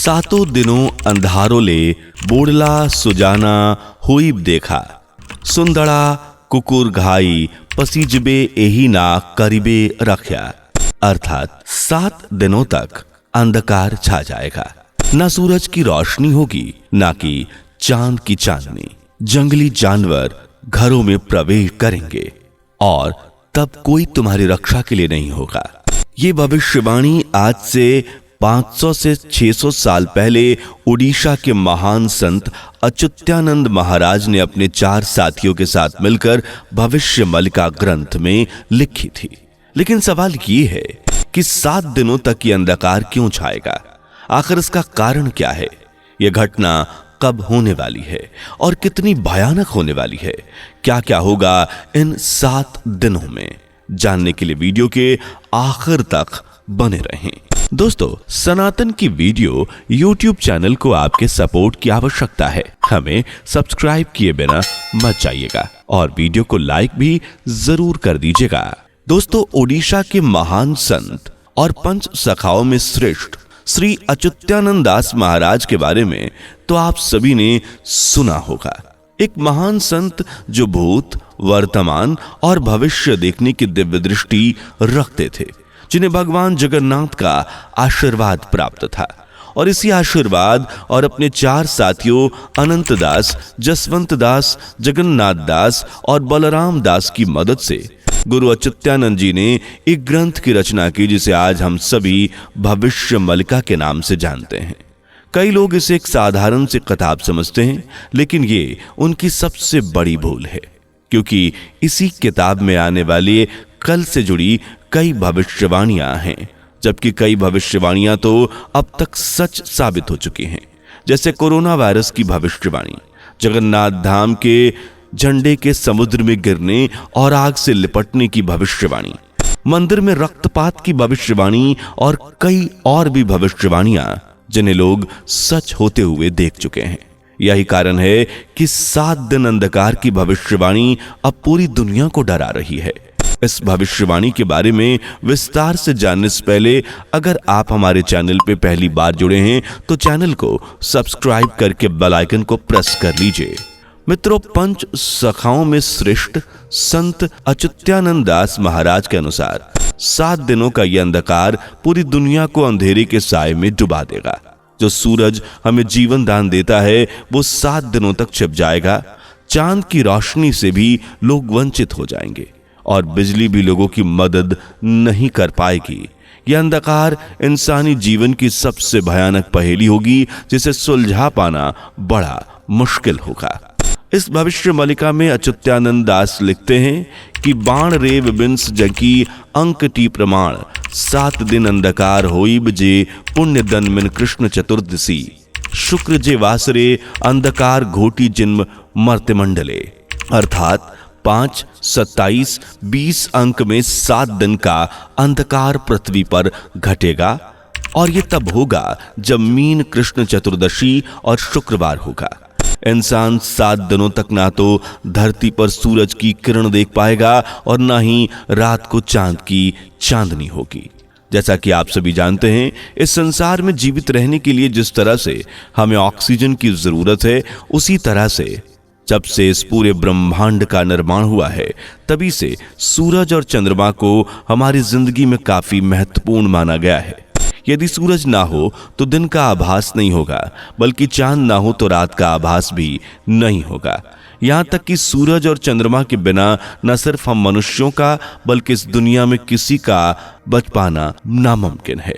सातों दिनों अंधारो ले बोड़ला सुजाना होइब देखा, सुंदड़ा कुकुर घाई पसीजबे एही ना करीबे रख्या। अर्थात 7 दिनों तक अंधकार छा जाएगा, ना सूरज की रोशनी होगी ना कि चांद की चांदनी। जंगली जानवर घरों में प्रवेश करेंगे और तब कोई तुम्हारी रक्षा के लिए नहीं होगा। ये भविष्यवाणी आज से 500 से 600 साल पहले उड़ीसा के महान संत अच्युतानंद महाराज ने अपने 4 साथियों के साथ मिलकर भविष्यमलिका ग्रंथ में लिखी थी। लेकिन सवाल ये है कि 7 दिनों तक ये अंधकार क्यों छाएगा? आखिर इसका कारण क्या है? यह घटना कब होने वाली है और कितनी भयानक होने वाली है? क्या क्या होगा इन 7 दिनों में? जानने के लिए वीडियो के आखिर तक बने रहें। दोस्तों, सनातन की वीडियो YouTube चैनल को आपके सपोर्ट की आवश्यकता है। हमें सब्सक्राइब किए बिना मत जाइएगा और वीडियो को लाइक भी जरूर कर दीजिएगा। दोस्तों, ओडिशा के महान संत और पंच सखाओं में श्रेष्ठ श्री अच्युतानंद दास महाराज के बारे में तो आप सभी ने सुना होगा। एक महान संत जो भूत, वर्तमान और भविष्य देखने की दिव्य दृष्टि रखते थे, जिन्हें भगवान जगन्नाथ का आशीर्वाद प्राप्त था। और इसी आशीर्वाद और अपने 4 साथियों अनंत दास, जसवंत दास, जगन्नाथ दास और बलराम दास की मदद से गुरु अच्युतानंद जी ने एक ग्रंथ की रचना की, जिसे आज हम सभी भविष्यमलिका के नाम से जानते हैं। कई लोग इसे एक साधारण सी किताब समझते हैं, लेकिन ये उनकी सबसे बड़ी भूल है, क्योंकि इसी किताब में आने वाले कल से जुड़ी कई भविष्यवाणियां हैं, जबकि कई भविष्यवाणियां तो अब तक सच साबित हो चुकी हैं। जैसे कोरोना वायरस की भविष्यवाणी, जगन्नाथ धाम के झंडे के समुद्र में गिरने और आग से लिपटने की भविष्यवाणी, मंदिर में रक्तपात की भविष्यवाणी और कई और भी भविष्यवाणियां जिन्हें लोग सच होते हुए देख चुके हैं। यही कारण है कि 7 दिन अंधकार की भविष्यवाणी अब पूरी दुनिया को डरा रही है। इस भविष्यवाणी के बारे में विस्तार से जानने से पहले अगर आप हमारे चैनल पे पहली बार जुड़े हैं तो चैनल को सब्सक्राइब करके बेल आइकन को प्रेस कर लीजिए। मित्रों, पंच सखाओं में श्रेष्ठ संत अच्युतानंद दास महाराज के अनुसार 7 दिनों का यह अंधकार पूरी दुनिया को अंधेरे के साए में डुबा देगा। जो सूरज हमें जीवन दान देता है वो 7 दिनों तक छिप जाएगा। चांद की रोशनी से भी लोग वंचित हो जाएंगे और बिजली भी लोगों की मदद नहीं कर पाएगी। यह अंधकार इंसानी जीवन की सबसे भयानक पहेली होगी, जिसे सुलझा पाना बड़ा मुश्किल होगा। इस भविष्यमलिका में अच्युतानंद दास लिखते हैं कि बाण रेव बिंस जकी अंक टी प्रमाण, 7 दिन अंधकार होइब जे पुण्य दन मिन कृष्ण चतुर्दशी, शुक्र जे वासरे अंधकार घोटी जिन्म मर्त्य मंडले। अर्थात 5, 27, 20 अंक में 7 दिन का अंधकार पृथ्वी पर घटेगा और ये तब होगा जब मीन कृष्ण चतुर्दशी और शुक्रवार होगा। इंसान 7 दिनों तक ना तो धरती पर सूरज की किरण देख पाएगा और ना ही रात को चांद की चांदनी होगी। जैसा कि आप सभी जानते हैं, इस संसार में जीवित रहने के लिए जिस तरह से हमें ऑक्सीजन की जरूरत है, उसी तरह से जब से इस पूरे ब्रह्मांड का निर्माण हुआ है, तभी से सूरज और चंद्रमा को हमारी जिंदगी में काफी महत्वपूर्ण माना गया है। यदि सूरज ना हो तो दिन का आभास नहीं होगा, बल्कि चांद ना हो तो रात का आभास भी नहीं होगा। यहाँ तक कि सूरज और चंद्रमा के बिना न सिर्फ हम मनुष्यों का बल्कि इस दुनिया में किसी का बच पाना नामुमकिन है।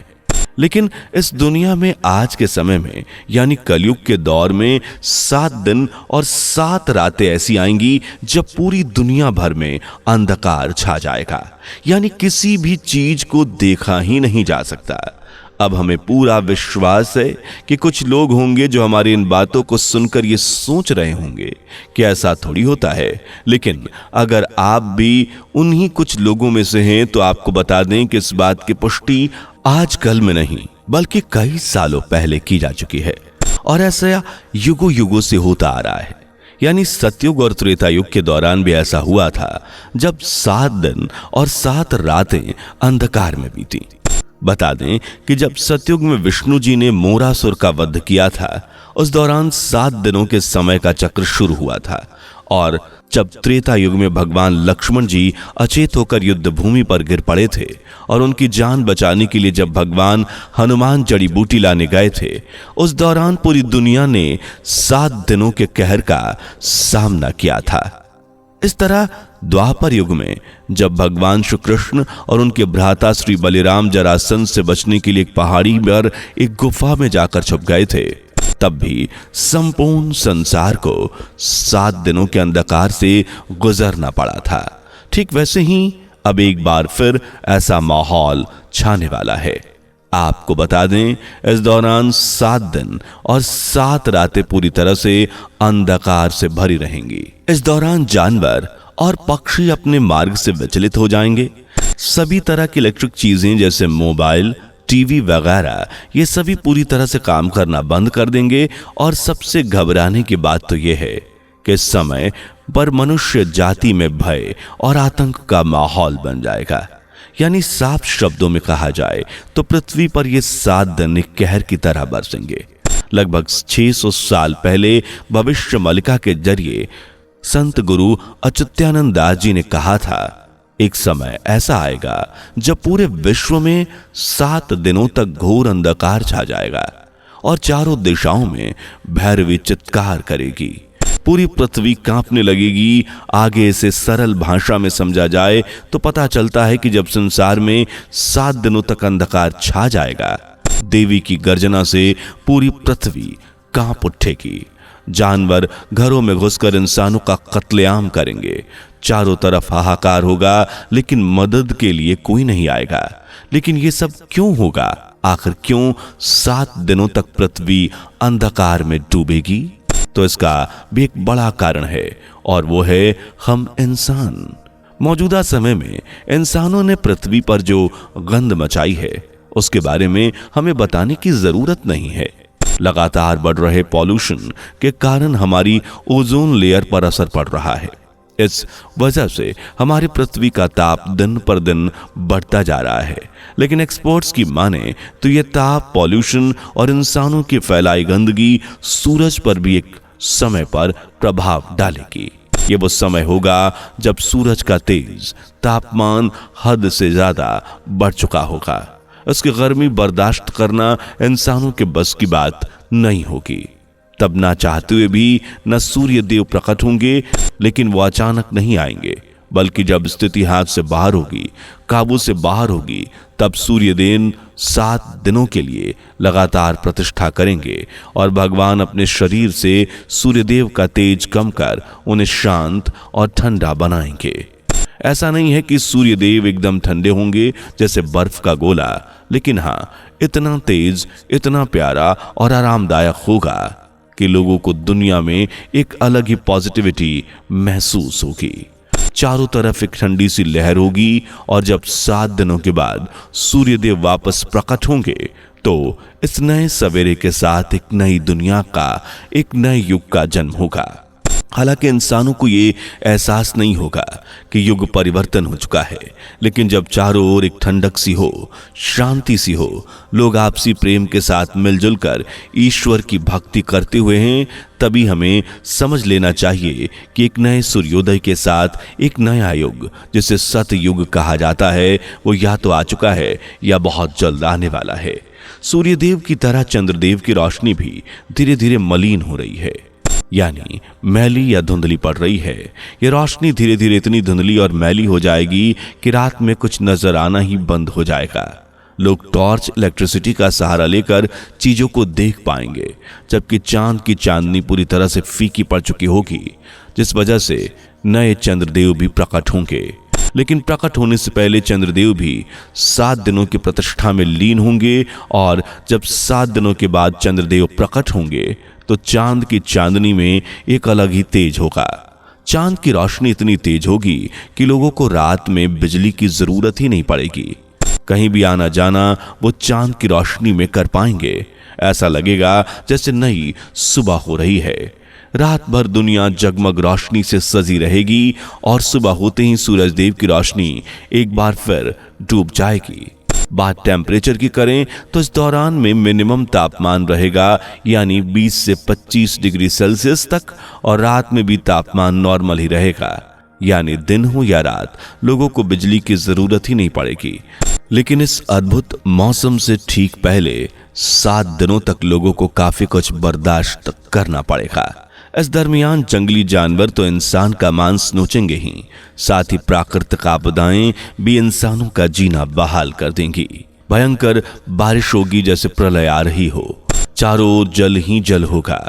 लेकिन इस दुनिया में आज के समय में यानी कलयुग के दौर में 7 दिन और 7 रातें ऐसी आएंगी जब पूरी दुनिया भर में अंधकार छा जाएगा, यानी किसी भी चीज को देखा ही नहीं जा सकता। अब हमें पूरा विश्वास है कि कुछ लोग होंगे जो हमारी इन बातों को सुनकर ये सोच रहे होंगे कि ऐसा थोड़ी होता है। लेकिन अगर आप भी उन्हीं कुछ लोगों में से हैं तो आपको बता दें कि इस बात की पुष्टि आजकल में नहीं बल्कि कई सालों पहले की जा चुकी है और ऐसा युगों युगों से होता आ रहा है। यानी सतयुग और त्रेता युग के दौरान भी ऐसा हुआ था जब 7 दिन और 7 रातें अंधकार में बीती। बता दें कि जब सतयुग में विष्णु जी ने मोरासुर का वध किया था, उस दौरान 7 दिनों के समय का चक्र शुरू हुआ था। और जब त्रेता युग में भगवान लक्ष्मण जी अचेत होकर युद्ध भूमि पर गिर पड़े थे और उनकी जान बचाने के लिए जब भगवान हनुमान जड़ी बूटी लाने गए थे, उस दौरान पूरी दुनिया ने 7 दिनों के कहर का सामना किया था। इस तरह द्वापर युग में जब भगवान श्री कृष्ण और उनके भ्राता श्री बलिराम जरासंध से बचने के लिए एक पहाड़ी पर एक गुफा में जाकर छुप गए थे, तब भी संपूर्ण संसार को 7 दिनों के अंधकार से गुजरना पड़ा था। ठीक वैसे ही अब एक बार फिर ऐसा माहौल छाने वाला है। आपको बता दें, इस दौरान 7 दिन और 7 रातें पूरी तरह से अंधकार से भरी रहेंगी। इस दौरान जानवर और पक्षी अपने मार्ग से विचलित हो जाएंगे। सभी तरह की इलेक्ट्रिक चीजें जैसे मोबाइल, टीवी वगैरह, ये सभी पूरी तरह से काम करना बंद कर देंगे। और सबसे घबराने की बात तो यह है कि इस समय पर मनुष्य जाति में भय और आतंक का माहौल बन जाएगा। यानी साफ शब्दों में कहा जाए तो पृथ्वी पर ये 7 दिन एक कहर की तरह बरसेंगे। लगभग 600 साल पहले भविष्य मलिका के जरिए संत गुरु अच्युतानंद दास जी ने कहा था, एक समय ऐसा आएगा जब पूरे विश्व में 7 दिनों तक घोर अंधकार छा जाएगा और चारों दिशाओं में भैरवी चित्कार करेगी। पूरी पृथ्वी कांपने लगेगी। आगे इसे सरल भाषा में समझा जाए तो पता चलता है कि जब संसार में 7 दिनों तक अंधकार छा जाएगा, देवी की गर्जना से पूरी पृथ्वी कांप उठेगी। जानवर घरों में घुसकर इंसानों का कत्लेआम करेंगे। चारों तरफ हाहाकार होगा, लेकिन मदद के लिए कोई नहीं आएगा। लेकिन ये सब क्यों होगा? आखिर क्यों 7 दिनों तक पृथ्वी अंधकार में डूबेगी? तो इसका भी एक बड़ा कारण है, और वो है हम इंसान। मौजूदा समय में इंसानों ने पृथ्वी पर जो गंध मचाई है, उसके बारे में हमें बताने की जरूरत नहीं है। लगातार बढ़ रहे पॉल्यूशन के कारण हमारी ओजोन लेयर पर असर पड़ रहा है। इस वजह से हमारी पृथ्वी का ताप दिन पर दिन बढ़ता जा रहा है। लेकिन एक्सपर्ट्स की माने तो यह ताप, पॉल्यूशन और इंसानों की फैलाई गंदगी सूरज पर भी एक समय पर प्रभाव डालेगी। ये वो समय होगा जब सूरज का तेज तापमान हद से ज्यादा बढ़ चुका होगा। उसकी गर्मी बर्दाश्त करना इंसानों के बस की बात नहीं होगी। तब ना चाहते हुए भी न सूर्य देव प्रकट होंगे, लेकिन वो अचानक नहीं आएंगे, बल्कि जब स्थिति हाथ से बाहर होगी, काबू से बाहर होगी, तब सूर्य देव 7 दिनों के लिए लगातार प्रतिष्ठा करेंगे और भगवान अपने शरीर से सूर्यदेव का तेज कम कर उन्हें शांत और ठंडा बनाएंगे। ऐसा नहीं है कि सूर्यदेव एकदम ठंडे होंगे जैसे बर्फ का गोला, लेकिन हाँ, इतना तेज, इतना प्यारा और आरामदायक होगा कि लोगों को दुनिया में एक अलग ही पॉजिटिविटी महसूस होगी। चारों तरफ एक ठंडी सी लहर होगी, और जब 7 दिनों के बाद सूर्यदेव वापस प्रकट होंगे तो इस नए सवेरे के साथ एक नई दुनिया का, एक नए युग का जन्म होगा। हालांकि इंसानों को ये एहसास नहीं होगा कि युग परिवर्तन हो चुका है, लेकिन जब चारों ओर एक ठंडक सी हो, शांति सी हो, लोग आपसी प्रेम के साथ मिलजुल कर ईश्वर की भक्ति करते हुए हैं, तभी हमें समझ लेना चाहिए कि एक नए सूर्योदय के साथ एक नया युग, जिसे सतयुग कहा जाता है, वो या तो आ चुका है या बहुत जल्द आने वाला है। सूर्यदेव की तरह चंद्रदेव की रोशनी भी धीरे धीरे मलिन हो रही है, यानी मैली या धुंधली पड़ रही है। ये रोशनी धीरे धीरे इतनी धुंधली और मैली हो जाएगी कि रात में कुछ नजर आना ही बंद हो जाएगा। लोग टॉर्च, इलेक्ट्रिसिटी का सहारा लेकर चीजों को देख पाएंगे, जबकि चांद की चांदनी पूरी तरह से फीकी पड़ चुकी होगी, जिस वजह से नए चंद्रदेव भी प्रकट होंगे। लेकिन प्रकट होने से पहले चंद्रदेव भी 7 दिनों की प्रतिष्ठा में लीन होंगे, और जब 7 दिनों के बाद चंद्रदेव प्रकट होंगे तो चांद की चांदनी में एक अलग ही तेज होगा। चांद की रोशनी इतनी तेज होगी कि लोगों को रात में बिजली की जरूरत ही नहीं पड़ेगी। कहीं भी आना जाना वो चांद की रोशनी में कर पाएंगे। ऐसा लगेगा जैसे नई सुबह हो रही है। रात भर दुनिया जगमग रोशनी से सजी रहेगी, और सुबह होते ही सूरज देव की रोशनी एक बार फिर डूब जाएगी। बात टेम्परेचर की करें तो इस दौरान में मिनिमम तापमान रहेगा यानी 20 से 25 डिग्री सेल्सियस तक, और रात में भी तापमान नॉर्मल ही रहेगा, यानी दिन हो या रात लोगों को बिजली की जरूरत ही नहीं पड़ेगी। लेकिन इस अद्भुत मौसम से ठीक पहले 7 दिनों तक लोगों को काफी कुछ बर्दाश्त करना पड़ेगा। इस दरमियान जंगली जानवर तो इंसान का मांस नोचेंगे ही, साथ ही प्राकृतिक आपदाएं भी इंसानों का जीना बहाल कर देंगी। भयंकर बारिश होगी जैसे प्रलय आ रही हो, चारों ओर जल ही जल होगा,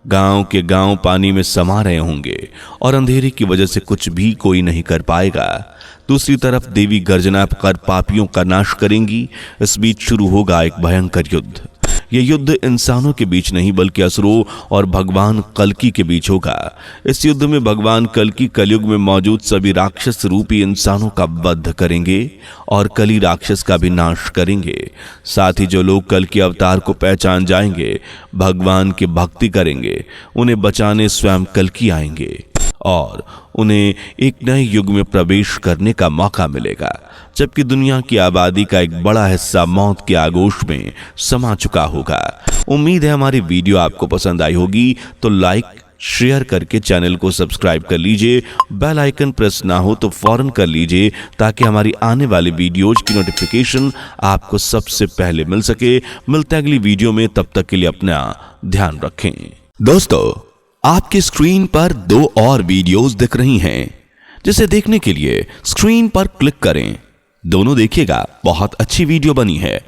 गांव के गांव पानी में समा रहे होंगे और अंधेरे की वजह से कुछ भी कोई नहीं कर पाएगा। दूसरी तरफ देवी गर्जना कर पापियों का नाश करेंगी। इस बीच शुरू होगा एक भयंकर युद्ध। यह युद्ध इंसानों के बीच नहीं बल्कि असुरों और भगवान कल्कि के बीच होगा। इस युद्ध में भगवान कल्कि कलयुग में मौजूद सभी राक्षस रूपी इंसानों का वध करेंगे और कली राक्षस का भी नाश करेंगे। साथ ही जो लोग कल्कि अवतार को पहचान जाएंगे, भगवान की भक्ति करेंगे, उन्हें बचाने स्वयं कल्कि आएंगे और उन्हें एक नए युग में प्रवेश करने का मौका मिलेगा, जबकि दुनिया की आबादी का एक बड़ा हिस्सा मौत के आगोश में समा चुका होगा। उम्मीद है हमारी वीडियो आपको पसंद आई होगी, तो लाइक शेयर करके चैनल को सब्सक्राइब कर लीजिए। बेल आइकन प्रेस ना हो तो फौरन कर लीजिए, ताकि हमारी आने वाली वीडियोज की नोटिफिकेशन आपको सबसे पहले मिल सके। मिलते हैं अगली वीडियो में, तब तक के लिए अपना ध्यान रखें। दोस्तों, आपकी स्क्रीन पर 2 और वीडियोस दिख रही हैं, जिसे देखने के लिए स्क्रीन पर क्लिक करें। दोनों देखिएगा, बहुत अच्छी वीडियो बनी है।